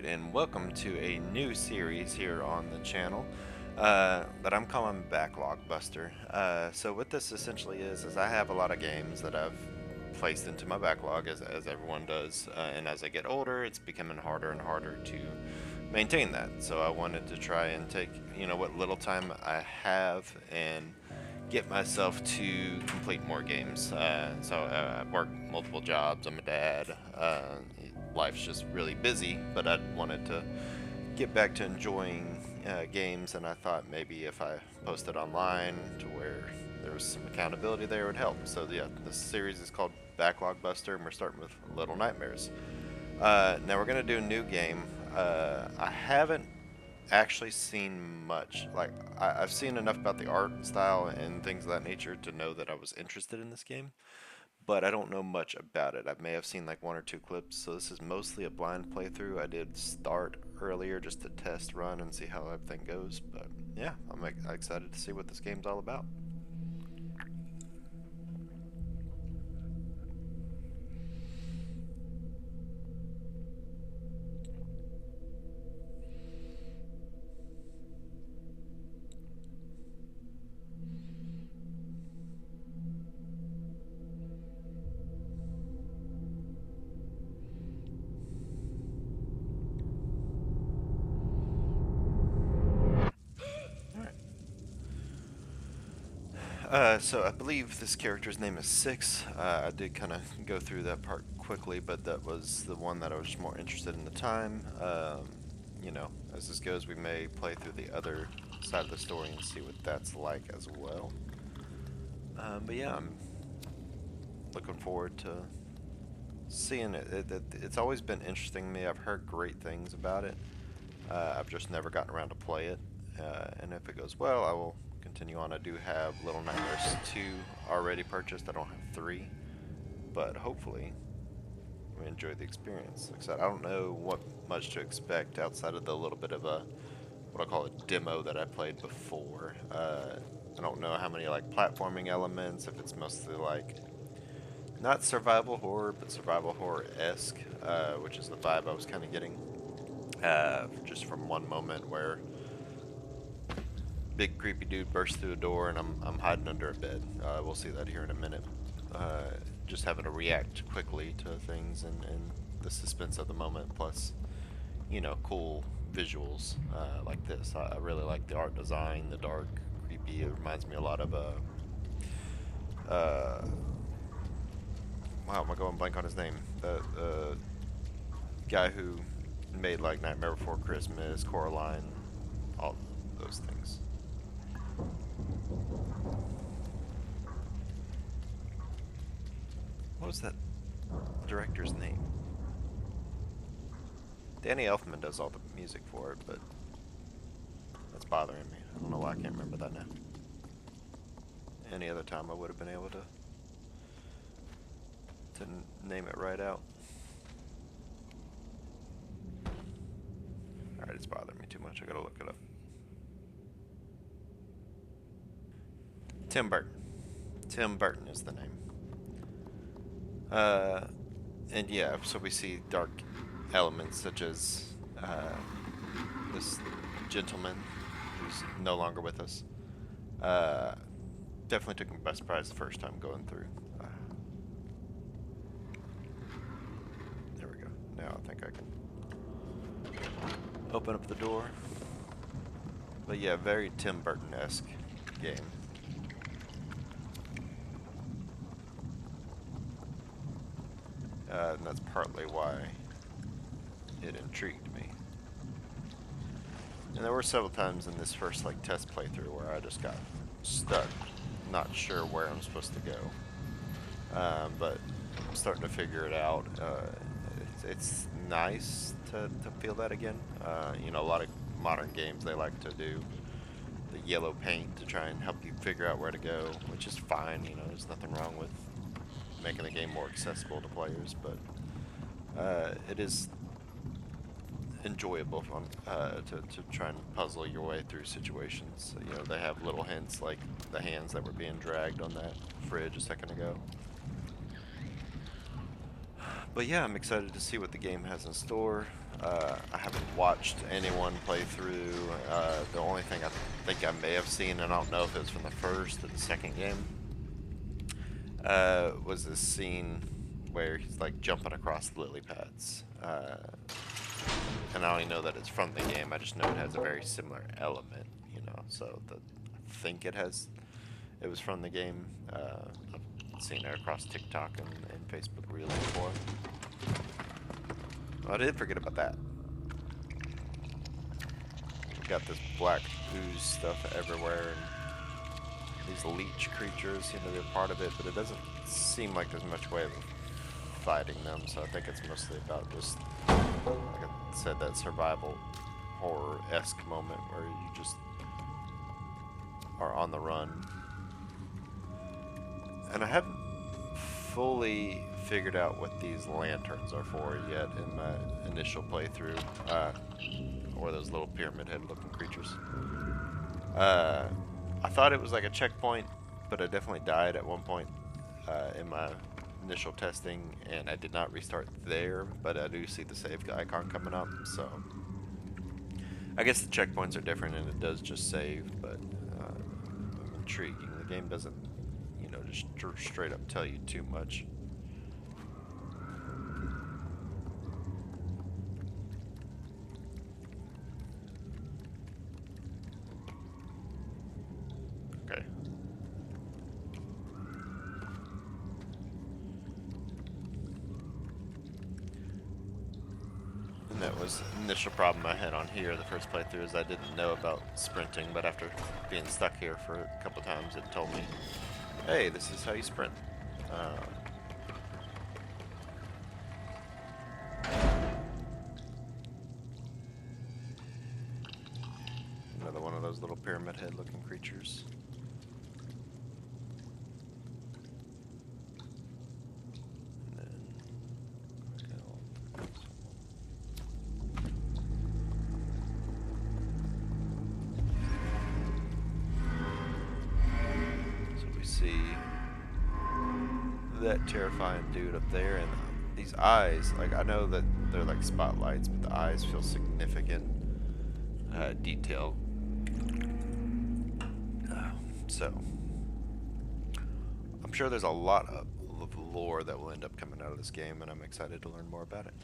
and welcome to a new series here on the channel that I'm calling Backlog Buster. So what this essentially is I have a lot of games that I've placed into my backlog, as everyone does, and as I get older, it's becoming harder and harder to maintain that. So I wanted to try and take, what little time I have and get myself to complete more games. I work multiple jobs. I'm a dad. Life's just really busy, but I wanted to get back to enjoying games, and I thought maybe if I posted online to where there was some accountability there, it would help. So yeah, this series is called Backlog Buster, and we're starting with Little Nightmares. Now we're gonna do a new game. I haven't actually seen much. Like, I've seen enough about the art style and things of that nature to know that I was interested in this game, but I don't know much about it. I may have seen like one or two clips, so this is mostly a blind playthrough. I did start earlier just to test run and see how everything goes, but yeah, I'm excited to see what this game's all about. So I believe this character's name is Six. I did kind of go through that part quickly, but that was the one that I was more interested in the time. As this goes, we may play through the other side of the story and see what that's like as well. But yeah, I'm looking forward to seeing it. It's always been interesting to me. I've heard great things about it. I've just never gotten around to play it. And if it goes well, I will continue on. I do have Little Nightmares 2 already purchased. I don't have 3, but hopefully we enjoy the experience. Like I said, I don't know what much to expect outside of the little bit of a, what I call a demo that I played before. I don't know how many like platforming elements, if it's mostly like not survival horror, but survival horror-esque, which is the vibe I was kind of getting. Just from one moment where big creepy dude bursts through a door and I'm hiding under a bed. We'll see that here in a minute. Just having to react quickly to things and the suspense of the moment, plus, cool visuals like this. I really like the art design, the dark, creepy. It reminds me a lot of wow, am I going blank on his name? The guy who made like Nightmare Before Christmas, Coraline, all those things. What was that director's name? Danny Elfman does all the music for it, but that's bothering me. I don't know why I can't remember that now. Any other time I would have been able to name it right out. Alright, it's bothering me too much. I gotta look it up. Tim Burton. Tim Burton is the name. And yeah, so we see dark elements such as this gentleman who's no longer with us. Definitely took me by surprise the first time going through. There we go. Now I think I can open up the door. But yeah, very Tim Burton-esque game. And that's partly why it intrigued me. And there were several times in this first test playthrough where I just got stuck, not sure where I'm supposed to go. But I'm starting to figure it out. It's nice to feel that again. A lot of modern games, they like to do the yellow paint to try and help you figure out where to go, which is fine. There's nothing wrong with making the game more accessible to players, but it is enjoyable fun to try and puzzle your way through situations. They have little hints like the hands that were being dragged on that fridge a second ago. But yeah, I'm excited to see what the game has in store. I haven't watched anyone play through. The only thing I think I may have seen, and I don't know if it was from the first or the second game, was this scene where he's like jumping across the lily pads. And I only know that it's from the game. I just know it has a very similar element, you know. So I think it was from the game. I've seen it across TikTok and Facebook Reels before. Oh, I did forget about that. We got this black ooze stuff everywhere, and these leech creatures, you know, they're part of it, but it doesn't seem like there's much way of fighting them, so I think it's mostly about just, like I said, that survival horror-esque moment where you just are on the run. And I haven't fully figured out what these lanterns are for yet in my initial playthrough, or those little pyramid head looking creatures. I thought it was like a checkpoint, but I definitely died at one point in my initial testing, and I did not restart there, but I do see the save icon coming up, so I guess the checkpoints are different and it does just save, but intriguing. The game doesn't, you know, just straight up tell you too much. Okay. And that was the initial problem I had on here the first playthrough, is I didn't know about sprinting, but after being stuck here for a couple times, it told me, hey, this is how you sprint. Another one of those little pyramid head looking creatures. See that terrifying dude up there, and these eyes, like, I know that they're like spotlights, but the eyes feel significant, detail. So I'm sure there's a lot of lore that will end up coming out of this game, and I'm excited to learn more about it.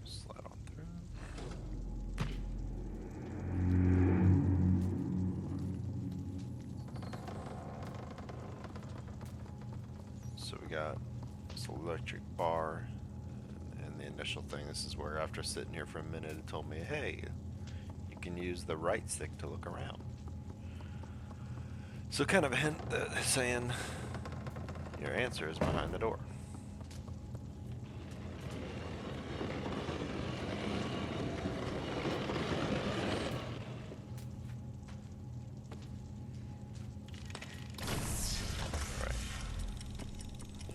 Slide on through. So we got this electric bar, and the initial thing, this is where after sitting here for a minute it told me, hey, you can use the right stick to look around. So kind of a hint that saying your answer is behind the door.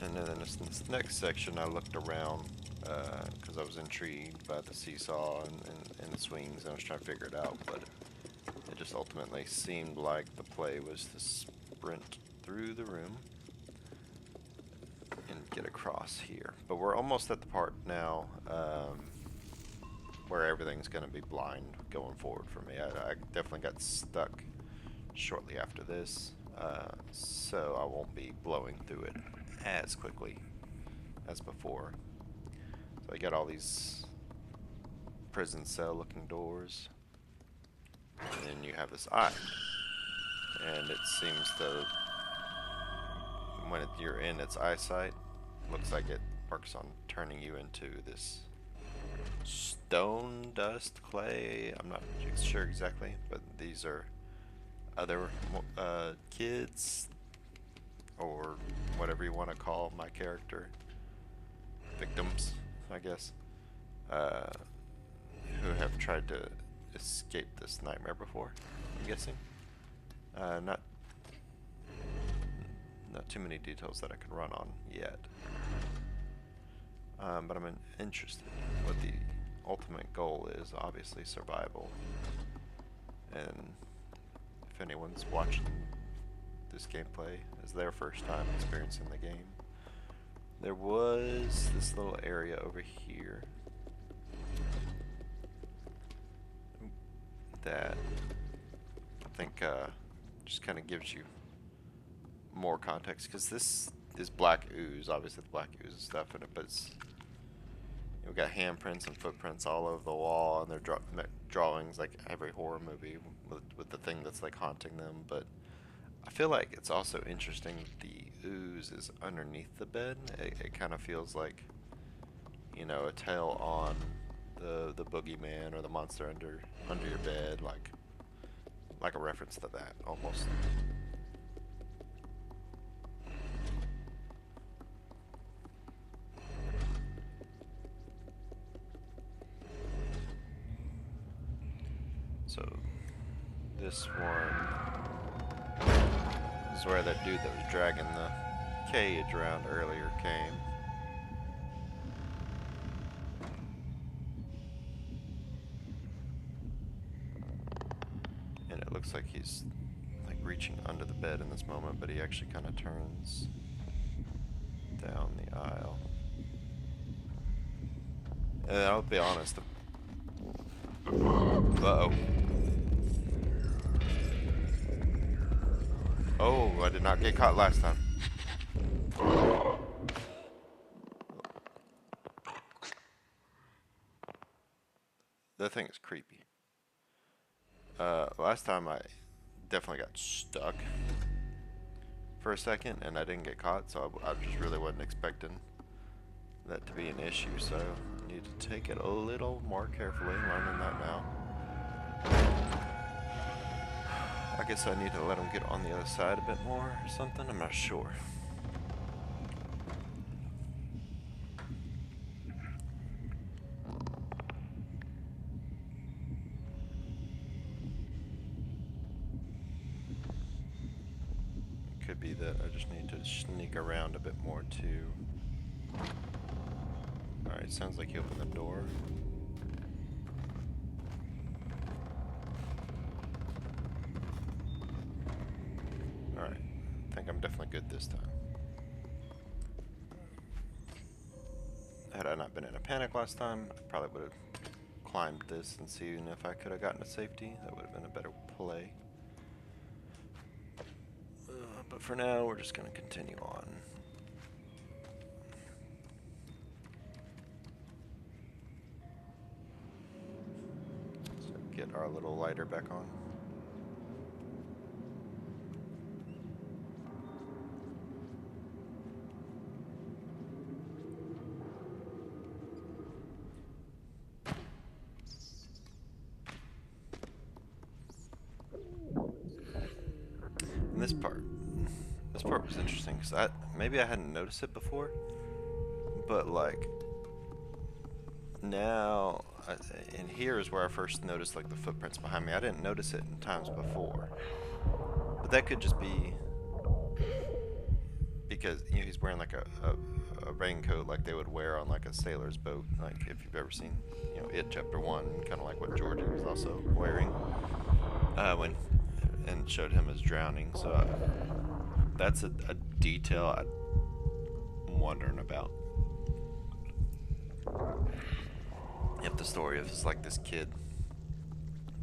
And then in this next section, I looked around because I was intrigued by the seesaw and the swings, and I was trying to figure it out, but it just ultimately seemed like the play was to sprint through the room and get across here. But we're almost at the part now where everything's going to be blind going forward for me. I definitely got stuck shortly after this, so I won't be blowing through it as quickly as before. So I got all these prison cell looking doors, and then you have this eye, and it seems to, when you're in its eyesight, looks like it works on turning you into this stone dust clay. I'm not sure exactly, but these are other kids, or whatever you want to call my character, victims, I guess, who have tried to escape this nightmare before, I'm guessing. Not too many details that I can run on yet, but I'm interested in what the ultimate goal is. Obviously survival, and if anyone's watching this gameplay is their first time experiencing the game, There was this little area over here that I think just kind of gives you more context, because this is black ooze, obviously the black ooze and stuff in it, but it's, we've got handprints and footprints all over the wall, and they're drawings like every horror movie with the thing that's like haunting them. But I feel like it's also interesting that the ooze is underneath the bed. It kind of feels like, you know, a tale on the boogeyman or the monster under your bed, like a reference to that almost. So this one is where that dude that was dragging the cage around earlier came. And it looks like he's like reaching under the bed in this moment, but he actually kind of turns down the aisle. And I'll be honest. Uh-oh. Oh, I did not get caught last time. That thing is creepy. Last time I definitely got stuck for a second and I didn't get caught, so I just really wasn't expecting that to be an issue, so I need to take it a little more carefully, learning that now. I guess I need to let him get on the other side a bit more or something, I'm not sure. Could be that I just need to sneak around a bit more too. Alright, sounds like he opened the door. Alright, I think I'm definitely good this time. Had I not been in a panic last time, I probably would have climbed this and seen if I could have gotten to safety. That would have been a better play. But for now, we're just going to continue on. So get our little lighter back on. And this part was interesting because maybe I hadn't noticed it before, but like now, and here is where I first noticed like the footprints behind me. I didn't notice it in times before, but that could just be because, you know, he's wearing like a raincoat like they would wear on like a sailor's boat, like if you've ever seen, you know, It Chapter 1, kind of like what Georgie was also wearing and showed him as drowning. So that's a detail I'm wondering about. If the story is like this kid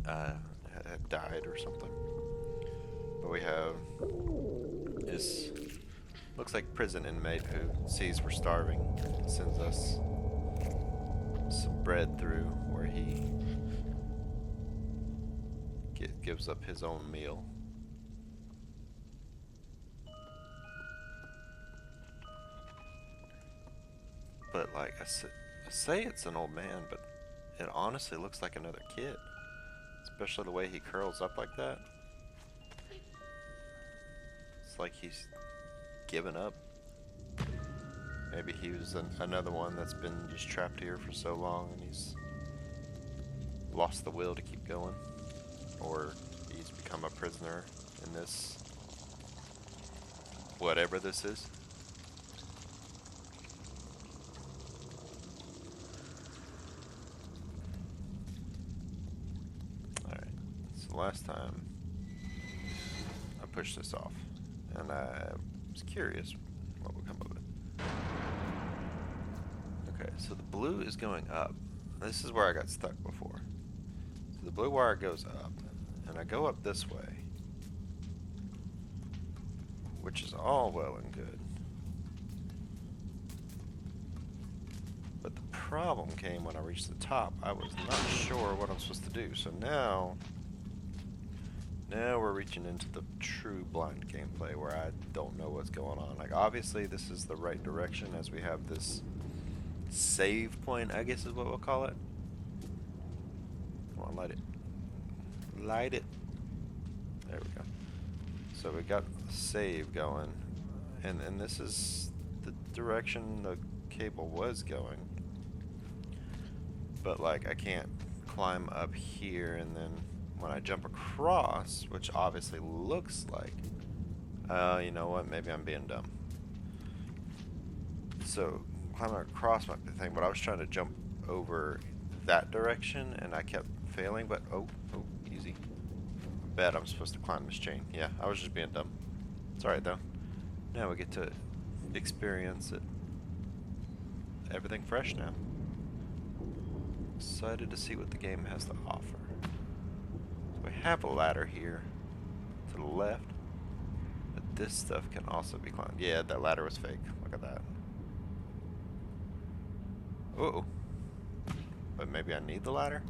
had died or something. But we have this, looks like prison inmate who sees we're starving, sends us some bread through where he gives up his own meal. But like I say it's an old man, but it honestly looks like another kid, especially the way he curls up like that. It's like he's given up. Maybe he was another one that's been just trapped here for so long and he's lost the will to keep going, or he's become a prisoner in this, whatever this is. Alright, so last time I pushed this off and I was curious what would come of it. Okay, so the blue is going up. This is where I got stuck before. So the blue wire goes up, and I go up this way, which is all well and good. But the problem came when I reached the top. I was not sure what I'm supposed to do. So now we're reaching into the true blind gameplay where I don't know what's going on. Like, obviously this is the right direction as we have this save point, I guess is what we'll call it. Come on, light it. Light it. There we go. So we got the save going, and this is the direction the cable was going. But like, I can't climb up here, and then when I jump across, which obviously looks like, you know what, maybe I'm being dumb. So climbing across might be the thing, but I was trying to jump over that direction and I kept failing. But oh, easy. I bet I'm supposed to climb this chain. Yeah, I was just being dumb. It's alright though. Now we get to experience it. Everything fresh now. Excited to see what the game has to offer. So we have a ladder here to the left, but this stuff can also be climbed. Yeah, that ladder was fake. Look at that. Uh-oh. But maybe I need the ladder?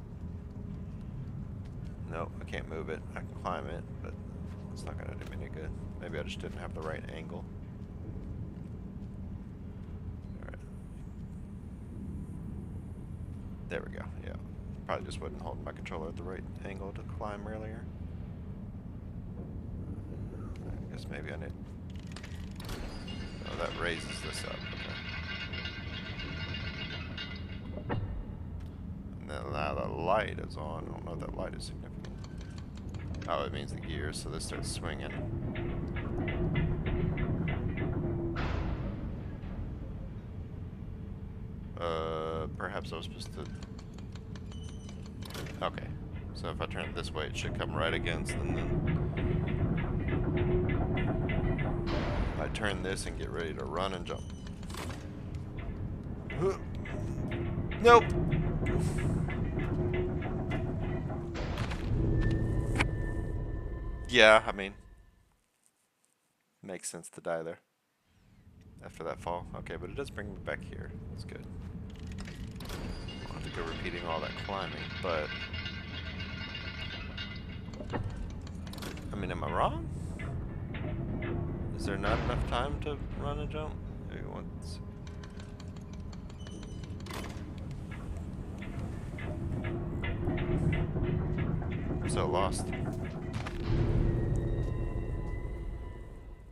No, I can't move it. I can climb it, but it's not going to do me any good. Maybe I just didn't have the right angle. Alright. There we go, yeah. Probably just wasn't holding my controller at the right angle to climb earlier. I guess maybe I need... Oh, that raises this up, okay. Now the light is on. I don't know if that light is significant. Oh, it means the gears, so this starts swinging. Perhaps I was supposed to... Okay, so if I turn it this way, it should come right against, and then... I turn this and get ready to run and jump. Nope! Yeah, I mean, makes sense to die there after that fall. Okay, but it does bring me back here. That's good. I'll have to go repeating all that climbing, but I mean, am I wrong? Is there not enough time to run and jump? Maybe once. I'm so lost.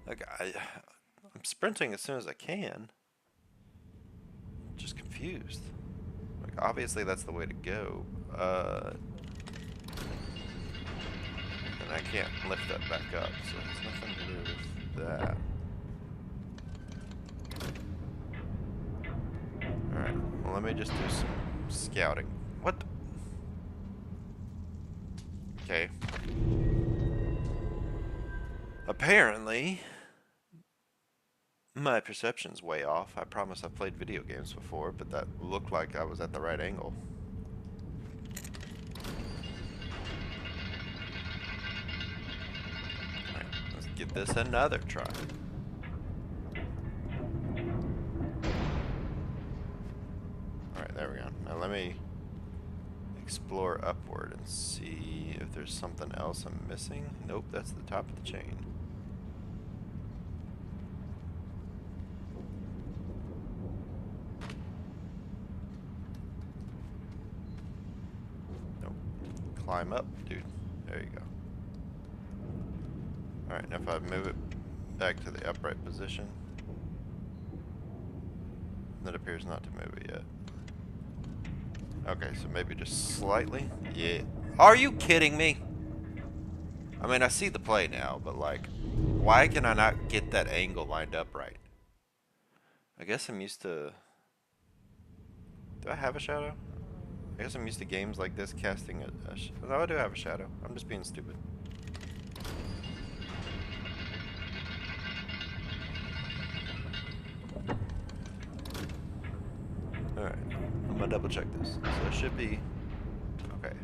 Like, I'm sprinting as soon as I can. I'm just confused. Like, obviously that's the way to go. And I can't lift that back up, so there's nothing to do with that. Alright, well, let me just do some scouting. What the? Okay. Apparently, my perception's way off. I promise I've played video games before, but that looked like I was at the right angle. Alright, let's give this another try. Alright, there we go. Now let me explore upward and see if there's something else I'm missing. Nope, that's the top of the chain. Nope. Climb up, dude. There you go. Alright, now if I move it back to the upright position, that appears not to move it yet. Okay, so maybe just slightly. Yeah. Are you kidding me? I mean, I see the play now, but like, why can I not get that angle lined up right? I guess I'm used to... Do I have a shadow? I guess I'm used to games like this casting a no, I do have a shadow. I'm just being stupid. Alright. double check this. So it should be okay.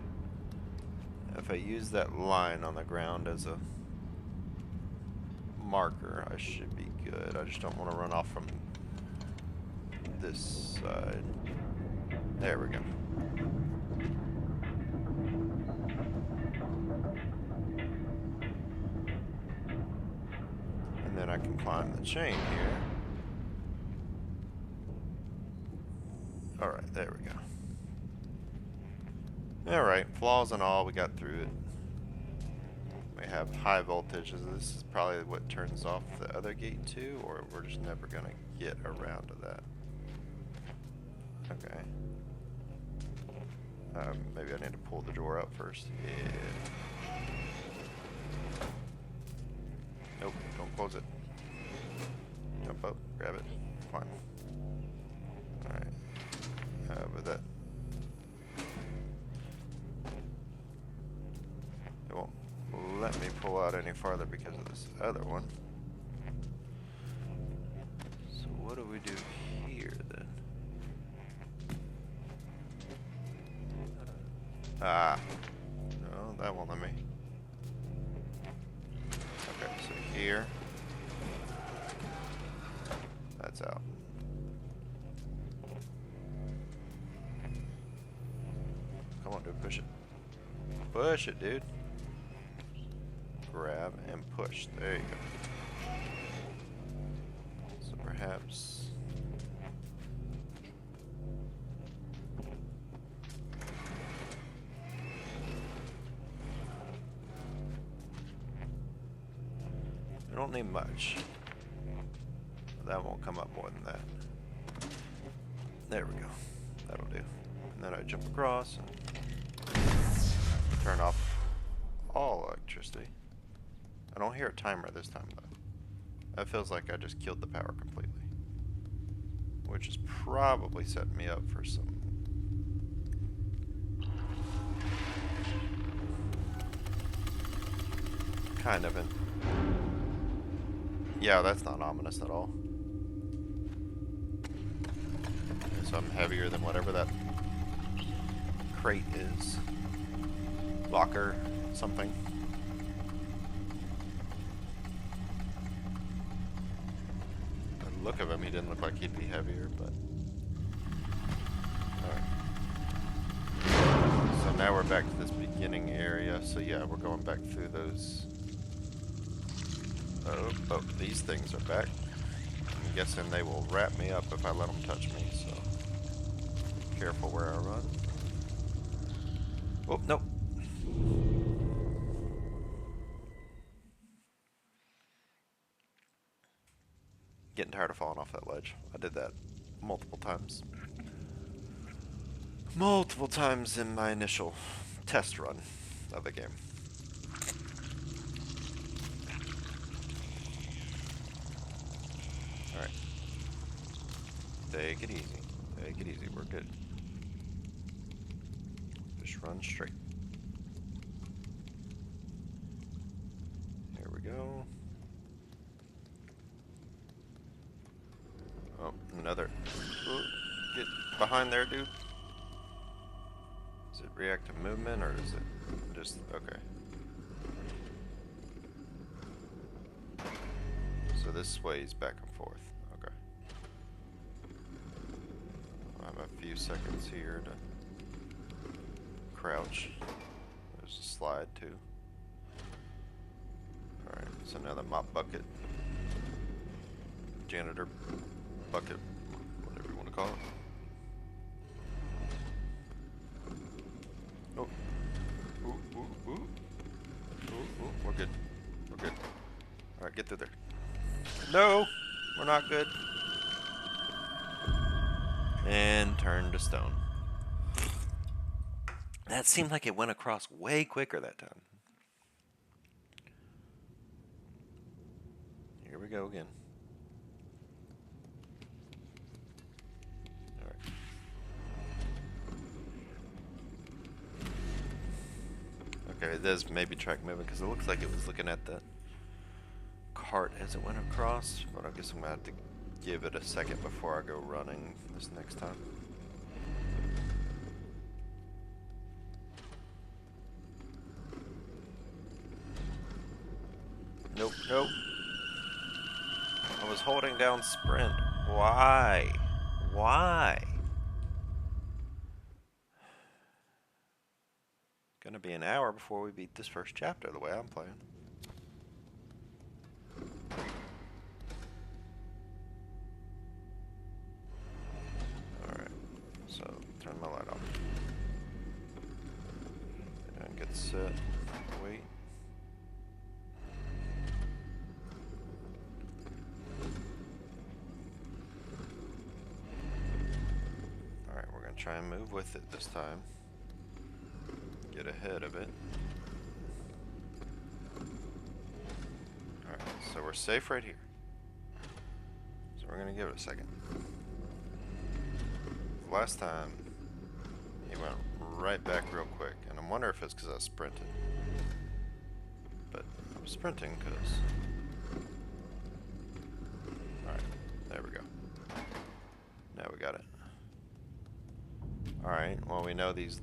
If I use that line on the ground as a marker, I should be good. I just don't want to run off from this side. There we go. And then I can climb the chain here. Alright, there we go. Alright, flaws and all, we got through it. We have high voltages. This is probably what turns off the other gate too, or we're just never gonna get around to that. Okay. Maybe I need to pull the door out first. Yeah. Nope, don't close it. Jump up, grab it. Fine. Alright. But that... It won't let me pull out any farther because of this other one. So what do we do here then? Ah. No, that won't let me. Okay, so here. That's out. Come on, dude, push it. Push it, dude. Grab and push. There you go. So perhaps... I don't need much. That won't come up more than that. There we go. That'll do. And then I jump across and turn off all electricity. I don't hear a timer this time though. That feels like I just killed the power completely. Which is probably setting me up for some... kind of an... Yeah, that's not ominous at all. So I'm heavier than whatever that crate is. Locker, something. The look of him, he didn't look like he'd be heavier, but... Alright. So now we're back to this beginning area. So yeah, we're going back through those... Oh, these things are back. I'm guessing they will wrap me up if I let them touch me, so... Careful where I run. Oh, nope. Getting tired of falling off that ledge. I did that multiple times. Multiple times in my initial test run of the game. Alright. Take it easy. Take it easy. We're good. Just run straight. Here we go. Oh, another. Ooh, get behind there, dude. Is it reactive movement or is it just... Okay. So this sways back and forth. Okay. I have a few seconds here to crouch. There's a slide too. Alright, it's another mop bucket. Janitor bucket. Whatever you want to call it. Oh. Ooh, ooh, ooh. Ooh, ooh. We're good. We're good. Alright, get through there. No! We're not good. And turn to stone. That seemed like it went across way quicker that time. Here we go again. Alright. Okay, it does maybe track moving because it looks like it was looking at the cart as it went across, but I guess I'm gonna have to give it a second before I go running this next time. Nope, nope. I was holding down sprint. Why? Why? Gonna be an hour before we beat this first chapter the way I'm playing. Alright, so turn my light off. And get set. Wait. Alright, we're gonna try and move with it this time. Get ahead of it. Alright, so we're safe right here. So we're gonna give it a second. Last time, he went right back real quick, and I'm wondering if it's because I sprinted. But I'm sprinting because... Alright, there we go. Now we got it. Alright, well we know these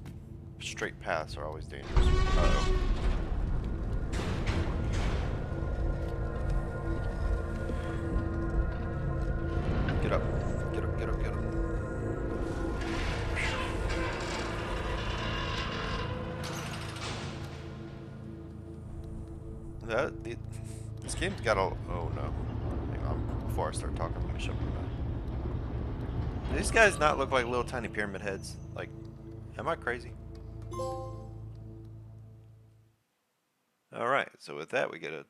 straight paths are always dangerous. Uh-oh. Get up. Get up, get up, get up. This game's got a... Oh no. Hang on. Before I start talking, let me show you that. Do these guys not look like little tiny pyramid heads? Like, am I crazy? Alright, so with that we get a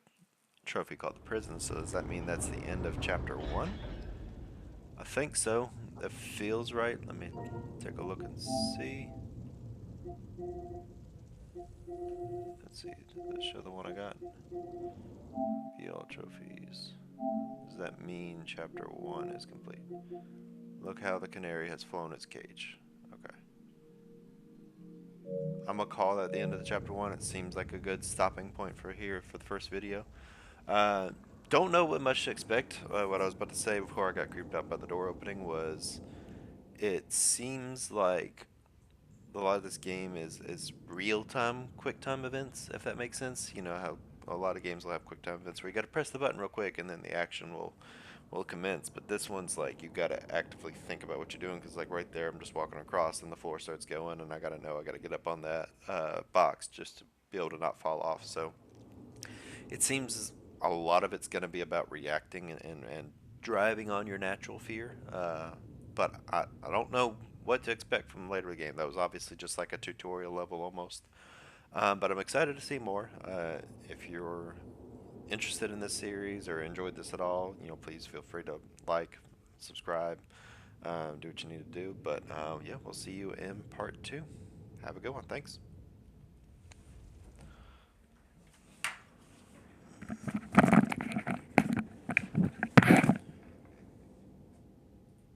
trophy called the prison. So does that mean that's the end of chapter 1? I think so. That feels right. Let me take a look and see. Let's see. Does that show the one I got? View all trophies. Does that mean chapter 1 is complete? Look how the canary has flown its cage. Okay. I'm gonna call that the end of the chapter 1. It seems like a good stopping point for here for the first video. Don't know what much to expect. What I was about to say before I got creeped out by the door opening was it seems like a lot of this game is real-time quick-time events, if that makes sense. You know how a lot of games will have quick-time events where you gotta press the button real quick and then the action will commence. But this one's like you gotta actively think about what you're doing, because like right there I'm just walking across and the floor starts going and I gotta know I gotta get up on that box just to be able to not fall off. So it seems a lot of it's gonna be about reacting and driving on your natural fear. But I don't know what to expect from later in the game. That was obviously just like a tutorial level almost. But I'm excited to see more. If you're interested in this series or enjoyed this at all, you know, please feel free to like, subscribe, do what you need to do. But yeah, we'll see you in part 2. Have a good one. Thanks.